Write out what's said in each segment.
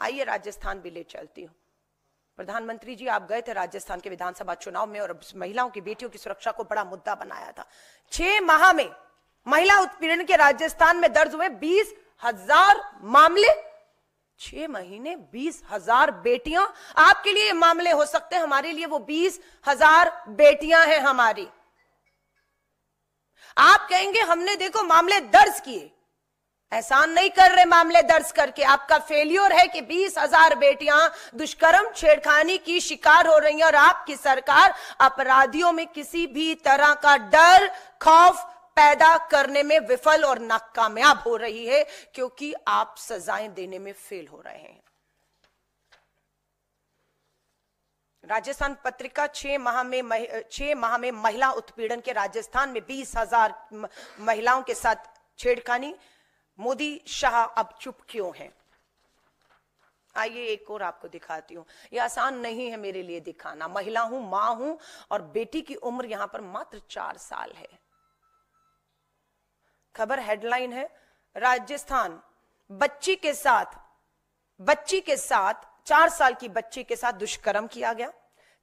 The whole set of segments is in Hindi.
आइए राजस्थान भी ले चलती हूँ। प्रधानमंत्री जी, आप गए थे राजस्थान के विधानसभा चुनाव में और महिलाओं की बेटियों की सुरक्षा को बड़ा मुद्दा बनाया था। 6 माह में महिला उत्पीड़न के राजस्थान में दर्ज हुए 20,000 मामले। 6 महीने 20,000 बेटियां। आपके लिए मामले हो सकते हैं, हमारे लिए वो 20,000 बेटियां हैं हमारी। आप कहेंगे हमने देखो मामले दर्ज किए, एहसान नहीं कर रहे मामले दर्ज करके। आपका फेल्योर है कि 20,000 बेटियां दुष्कर्म छेड़खानी की शिकार हो रही हैं और आपकी सरकार अपराधियों में किसी भी तरह का डर खौफ पैदा करने में विफल और नाकामयाब हो रही है, क्योंकि आप सजाएं देने में फेल हो रहे हैं। राजस्थान पत्रिका 6 माह में महिला उत्पीड़न के राजस्थान में 20,000 महिलाओं के साथ छेड़खानी। मोदी शाह अब चुप क्यों हैं? आइए एक और आपको दिखाती हूं। यह आसान नहीं है मेरे लिए दिखाना। महिला हूं, मां हूं और बेटी की उम्र यहां पर मात्र 4 साल है। खबर हेडलाइन है, राजस्थान बच्ची के साथ 4 साल की बच्ची के साथ दुष्कर्म किया गया।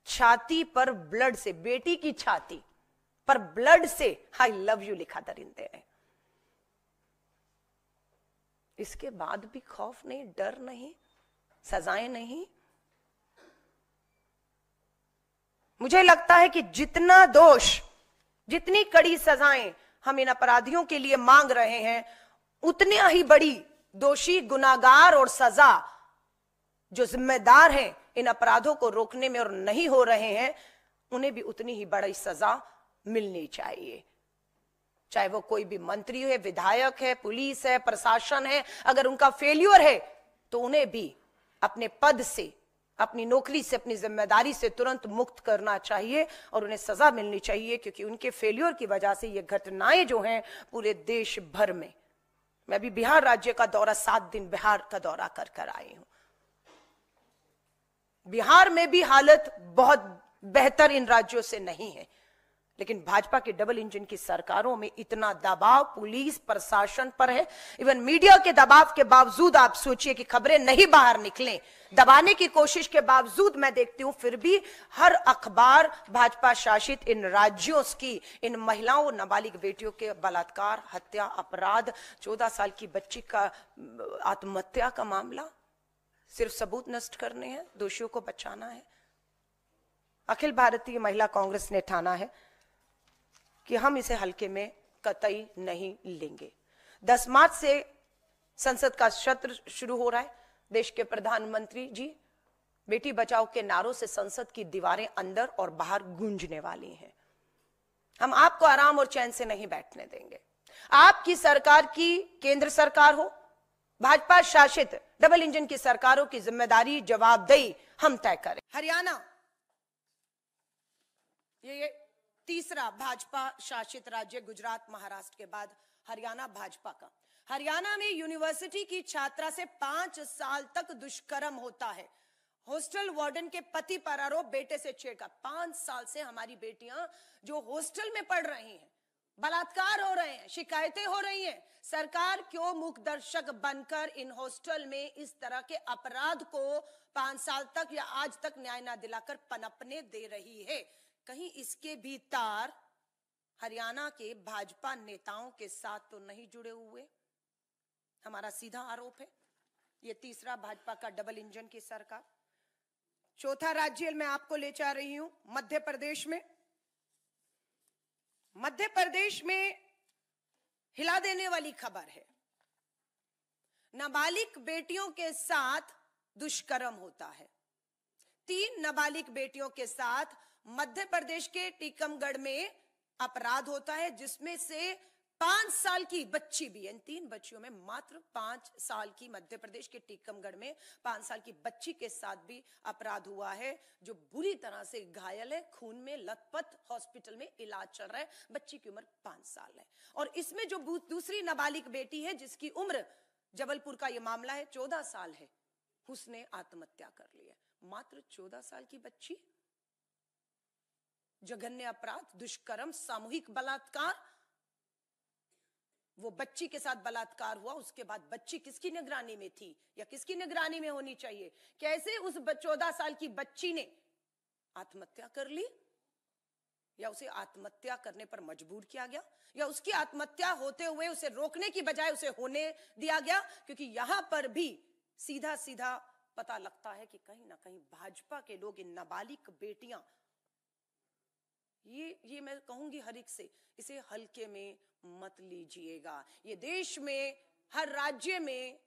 छाती पर ब्लड से, बेटी की छाती पर ब्लड से आई लव यू लिखा दरिंदे ने। इसके बाद भी खौफ नहीं, डर नहीं, सजाएं नहीं। मुझे लगता है कि जितना दोष, जितनी कड़ी सजाएं हम इन अपराधियों के लिए मांग रहे हैं, उतनी ही बड़ी दोषी, गुनाहगार और सजा जो जिम्मेदार हैं इन अपराधों को रोकने में और नहीं हो रहे हैं, उन्हें भी उतनी ही बड़ी सजा मिलनी चाहिए। चाहे वो कोई भी मंत्री है, विधायक है, पुलिस है, प्रशासन है, अगर उनका फेल्योर है तो उन्हें भी अपने पद से, अपनी नौकरी से, अपनी जिम्मेदारी से तुरंत मुक्त करना चाहिए और उन्हें सजा मिलनी चाहिए, क्योंकि उनके फेल्योर की वजह से ये घटनाएं जो हैं पूरे देश भर में। मैं भी बिहार राज्य का दौरा 7 दिन बिहार का दौरा कर आई हूं। बिहार में भी हालत बहुत बेहतर इन राज्यों से नहीं है, लेकिन भाजपा के डबल इंजन की सरकारों में इतना दबाव पुलिस प्रशासन पर है, इवन मीडिया के दबाव के बावजूद आप सोचिए कि खबरें नहीं बाहर निकलें, दबाने की कोशिश के बावजूद मैं देखती हूं फिर भी हर अखबार भाजपा शासित इन राज्यों की इन महिलाओं, नाबालिग बेटियों के बलात्कार, हत्या, अपराध, 14 साल की बच्ची का आत्महत्या का मामला, सिर्फ सबूत नष्ट करने हैं, दोषियों को बचाना है। अखिल भारतीय महिला कांग्रेस ने ठाना है कि हम इसे हल्के में कतई नहीं लेंगे। 10 मार्च से संसद का सत्र शुरू हो रहा है। देश के प्रधानमंत्री जी बेटी बचाओ के नारों से संसद की दीवारें अंदर और बाहर गूंजने वाली हैं। हम आपको आराम और चैन से नहीं बैठने देंगे। आपकी सरकार की, केंद्र सरकार हो, भाजपा शासित डबल इंजन की सरकारों की जिम्मेदारी, जवाबदेही हम तय करें। हरियाणा ये तीसरा भाजपा शासित राज्य, गुजरात महाराष्ट्र के बाद हरियाणा भाजपा का। हरियाणा में यूनिवर्सिटी की छात्रा से 5 साल तक दुष्कर्म होता है। हॉस्टल वार्डन के पति पर आरोप, बेटे से छेड़छाड़। 5 साल से हमारी बेटियां जो हॉस्टल में पढ़ रही हैं, बलात्कार हो रहे हैं, शिकायतें हो रही हैं। सरकार क्यों मुखदर्शक बनकर इन हॉस्टल में इस तरह के अपराध को 5 साल तक या आज तक न्याय न दिलाकर पनपने दे रही है? कहीं इसके भी तार हरियाणा के भाजपा नेताओं के साथ तो नहीं जुड़े हुए? हमारा सीधा आरोप है। ये तीसरा भाजपा का डबल इंजन की सरकार। चौथा राज्य मैं आपको ले जा रही हूं, मध्य प्रदेश में। मध्य प्रदेश में हिला देने वाली खबर है। नाबालिग बेटियों के साथ दुष्कर्म होता है। 3 नाबालिग बेटियों के साथ मध्य प्रदेश के टीकमगढ़ में अपराध होता है, जिसमें से 5 साल की बच्ची भी। इन 3 बच्चियों में मात्र 5 साल की, मध्य प्रदेश के टीकमगढ़ में 5 साल की बच्ची के साथ भी अपराध हुआ है, जो बुरी तरह से घायल है, खून में लथपथ, हॉस्पिटल में इलाज चल रहा है। बच्ची की उम्र 5 साल है। और इसमें जो दूसरी नाबालिग बेटी है, जिसकी उम्र, जबलपुर का यह मामला है, 14 साल है, उसने आत्महत्या कर ली है। मात्र 14 साल की बच्ची। जघन्य अपराध, दुष्कर्म, सामूहिक बलात्कार। वो बच्ची के साथ बलात्कार हुआ, उसके बाद बच्ची किसकी निगरानी में थी या किसकी निगरानी में होनी चाहिए? कैसे उस 14 साल की बच्ची ने आत्महत्या कर ली, या उसे आत्महत्या करने पर मजबूर किया गया, या उसकी आत्महत्या होते हुए उसे रोकने की बजाय उसे होने दिया गया? क्योंकि यहां पर भी सीधा सीधा पता लगता है कि कहीं ना कहीं भाजपा के लोग इन नाबालिग बेटियां, ये मैं कहूंगी हर एक से, इसे हल्के में मत लीजिएगा। ये देश में हर राज्य में,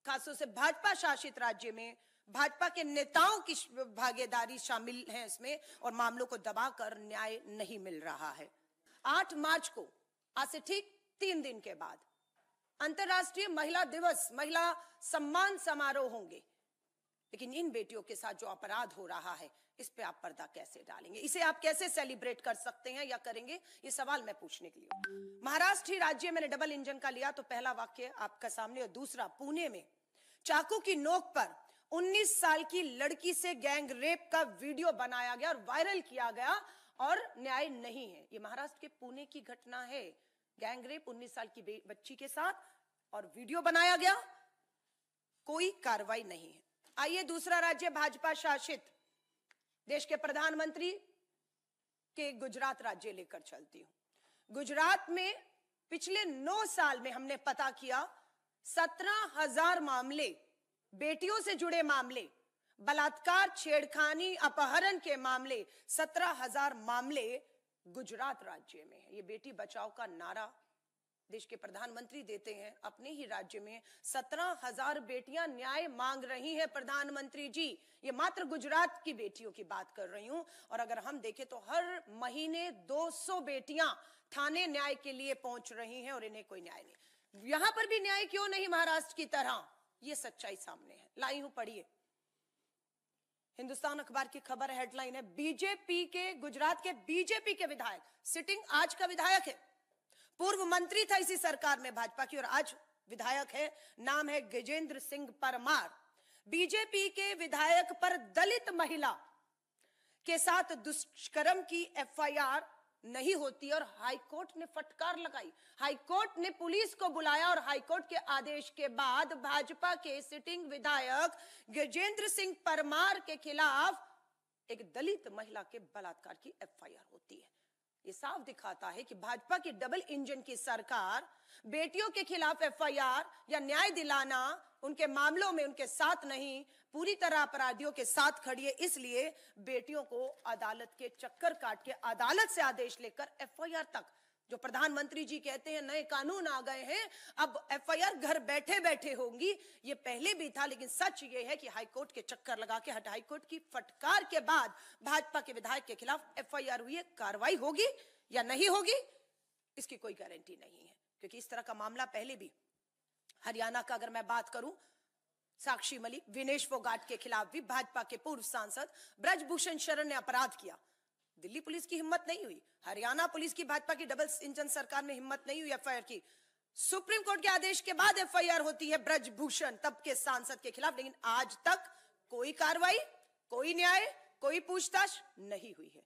खासतौर से भाजपा शासित राज्य में, भाजपा के नेताओं की भागीदारी शामिल है इसमें, और मामलों को दबाकर न्याय नहीं मिल रहा है। 8 मार्च को, आज से ठीक 3 दिन के बाद, अंतर्राष्ट्रीय महिला दिवस, महिला सम्मान समारोह होंगे। लेकिन इन बेटियों के साथ जो अपराध हो रहा है, इस पे आप पर्दा कैसे डालेंगे? इसे आप कैसे सेलिब्रेट कर सकते हैं या करेंगे? ये सवाल मैं पूछने के लिए। महाराष्ट्र ही राज्य मैंने डबल इंजन का लिया तो पहला वाक्य आपका सामने, और दूसरा, पुणे में चाकू की नोक पर 19 साल की लड़की से गैंग रेप का वीडियो बनाया गया और वायरल किया गया, और न्याय नहीं है। ये महाराष्ट्र के पुणे की घटना है, गैंग रेप 19 साल की बच्ची के साथ, और वीडियो बनाया गया, कोई कार्रवाई नहीं है। आइए दूसरा राज्य भाजपा शासित देश के प्रधानमंत्री के गुजरात राज्य लेकर चलती हूं। गुजरात में पिछले 9 साल में हमने पता किया 17,000 मामले, बेटियों से जुड़े मामले, बलात्कार, छेड़खानी, अपहरण के मामले, 17,000 मामले गुजरात राज्य में है। ये बेटी बचाओ का नारा देश के प्रधानमंत्री देते हैं अपने ही राज्य में। 17,000 बेटियां न्याय मांग रही हैं प्रधानमंत्री जी। ये मात्र गुजरात की बेटियों की बात कर रही हूं। और अगर हम देखें तो हर महीने 200 बेटियां थाने न्याय के लिए पहुंच रही हैं और इन्हें कोई न्याय नहीं। यहां पर भी न्याय क्यों नहीं महाराष्ट्र की तरह? ये सच्चाई सामने है, लाई हूं, पढ़िए। हिंदुस्तान अखबार की खबर, हेडलाइन है, बीजेपी के, गुजरात के बीजेपी के विधायक, सिटिंग आज का विधायक है, पूर्व मंत्री था इसी सरकार में भाजपा की और आज विधायक है, नाम है गजेंद्र सिंह परमार। बीजेपी के विधायक पर दलित महिला के साथ दुष्कर्म की एफआईआर नहीं होती और हाईकोर्ट ने फटकार लगाई। हाईकोर्ट ने पुलिस को बुलाया और हाईकोर्ट के आदेश के बाद भाजपा के सिटिंग विधायक गजेंद्र सिंह परमार के खिलाफ एक दलित महिला के बलात्कार की एफआईआर होती है। ये साफ दिखाता है कि भाजपा की डबल इंजन की सरकार बेटियों के खिलाफ एफआईआर या न्याय दिलाना, उनके मामलों में उनके साथ नहीं, पूरी तरह अपराधियों के साथ खड़ी है। इसलिए बेटियों को अदालत के चक्कर काट के, अदालत से आदेश लेकर एफआईआर तक, जो प्रधानमंत्री जी कहते हैं नए कानून आ गए हैं, अब एफआईआर घर बैठे बैठे होंगी, ये पहले भी था। लेकिन सच ये है कि हाईकोर्ट के चक्कर लगा के, हाईकोर्ट की फटकार के बाद भाजपा के विधायक के खिलाफ एफआईआर हुई है। कार्रवाई होगी या नहीं होगी, इसकी कोई गारंटी नहीं है, क्योंकि इस तरह का मामला पहले भी, हरियाणा का अगर मैं बात करूं, साक्षी मलिक, विनेश फोगाट के खिलाफ भी भाजपा के पूर्व सांसद ब्रजभूषण शरण ने अपराध किया। दिल्ली पुलिस की हिम्मत नहीं हुई, हरियाणा पुलिस की, भाजपा की डबल इंजन सरकार में हिम्मत नहीं हुई एफआईआर की। सुप्रीम कोर्ट के आदेश के बाद एफआईआर होती है ब्रजभूषण तब के सांसद के खिलाफ, लेकिन आज तक कोई कार्रवाई, कोई न्याय, कोई पूछताछ नहीं हुई है।